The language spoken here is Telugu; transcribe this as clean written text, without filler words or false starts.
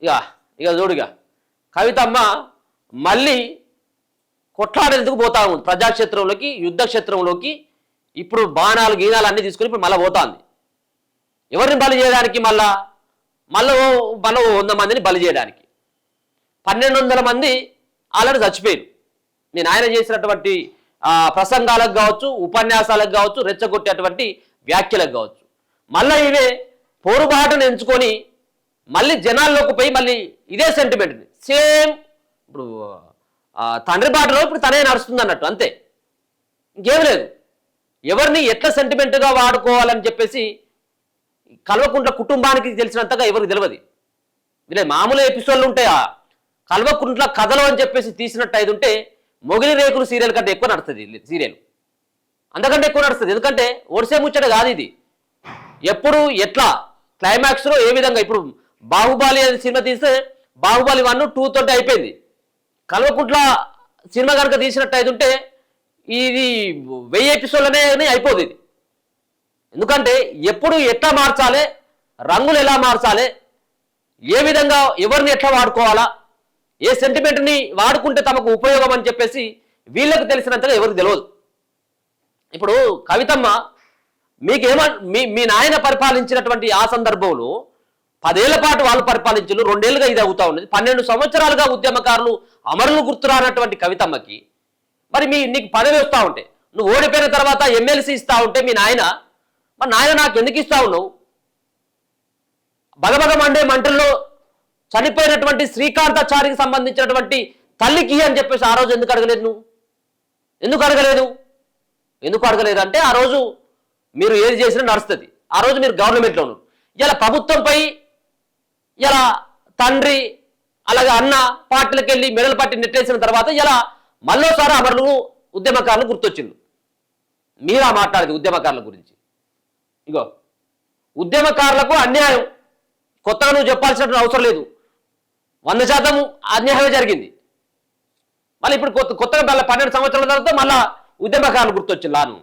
ఇక ఇక చూడుగా కవితమ్మ మళ్ళీ కొట్లాడేందుకు పోతా ఉంది ప్రజాక్షేత్రంలోకి, యుద్ధ క్షేత్రంలోకి. ఇప్పుడు బాణాలు గీనాలు అన్నీ తీసుకుని ఇప్పుడు మళ్ళీ పోతుంది. ఎవరిని బలి చేయడానికి? మళ్ళా 100 మందిని బలి చేయడానికి. 1200 మంది ఆల్రెడీ చచ్చిపోయారు. నేను ఆయన చేసినటువంటి ప్రసంగాలకు కావచ్చు, ఉపన్యాసాలకు కావచ్చు, రెచ్చగొట్టేటువంటి వ్యాఖ్యలకు కావచ్చు. మళ్ళీ ఇవే పోరుబాటును ఎంచుకొని మళ్ళీ జనాల్లోకి పోయి మళ్ళీ ఇదే సెంటిమెంట్ని సేమ్ ఇప్పుడు తండ్రి బాటలో ఇప్పుడు తనే నడుస్తుంది అన్నట్టు, అంతే, ఇంకేం లేదు. ఎవరిని ఎట్లా సెంటిమెంట్గా వాడుకోవాలని చెప్పేసి కల్వకుంట్ల కుటుంబానికి తెలిసినంతగా ఎవరికి తెలియదు. వీళ్ళ మామూలు ఎపిసోడ్లు ఉంటాయా, కల్వకుంట్ల కథలు అని చెప్పేసి తీసినట్టు అయితే ఉంటే మొగిలి రేకులు సీరియల్ కంటే ఎక్కువ నడుస్తుంది సీరియల్, అంతకంటే ఎక్కువ నడుస్తుంది. ఎందుకంటే ఒడిసే ముచ్చట కాదు ఇది. ఎప్పుడు ఎట్లా క్లైమాక్స్లో ఏ విధంగా, ఇప్పుడు బాహుబలి అనే సినిమా తీస్తే బాహుబలి 1, 2 తోటి అయిపోయింది. కల్వకుంట్ల సినిమా కనుక తీసినట్టు అయితే ఉంటే ఇది 1000 ఎపిసోడ్లనే అయిపోతుంది ఇది. ఎందుకంటే ఎప్పుడు ఎట్లా మార్చాలి, రంగులు ఎలా మార్చాలి, ఏ విధంగా ఎవరిని ఎట్లా వాడుకోవాలా, ఏ సెంటిమెంట్ని వాడుకుంటే తమకు ఉపయోగం అని చెప్పేసి వీళ్ళకు తెలిసినంతగా ఎవరికి తెలియదు. ఇప్పుడు కవితమ్మ మీ నాయన పరిపాలించినటువంటి ఆ సందర్భంలో 10 ఏళ్ల పాటు వాళ్ళు పరిపాలించారు, 2 ఏళ్ళుగా ఇది అవుతా ఉన్నది. 12 సంవత్సరాలుగా ఉద్యమకారులు అమరులు గుర్తురానటువంటి కవితమ్మకి మరి నీకు పదవి వస్తూ ఉంటే, నువ్వు ఓడిపోయిన తర్వాత ఎమ్మెల్సీ ఇస్తా ఉంటే మీ నాయన నాకు ఎందుకు ఇస్తా ఉన్నావు? బగబగ మండే మంటల్లో చనిపోయినటువంటి శ్రీకాంతాచారికి సంబంధించినటువంటి తల్లికి అని చెప్పేసి ఆ రోజు ఎందుకు అడగలేదు నువ్వు? ఎందుకు అడగలేదు అంటే ఆ రోజు మీరు ఏది చేసినా నడుస్తుంది. ఆ రోజు మీరు గవర్నమెంట్లో ఉన్నారు. ఇలా ప్రభుత్వంపై ఇలా తండ్రి అలాగే అన్న పార్టీలకు వెళ్ళి మెడలు పట్టి నెట్టేసిన తర్వాత ఇలా మళ్ళోసారి అమరులు ఉద్యమకారులు గుర్తొచ్చింది. మీరా మాట్లాడేది ఉద్యమకారుల గురించి. ఇగో ఉద్యమకారులకు అన్యాయం కొత్తగా నువ్వు చెప్పాల్సినటువంటి అవసరం లేదు, 100% అన్యాయమే జరిగింది. మళ్ళీ ఇప్పుడు కొత్తగా 12 సంవత్సరాల తర్వాత మళ్ళా ఉద్యమకారులు గుర్తొచ్చింది లాను.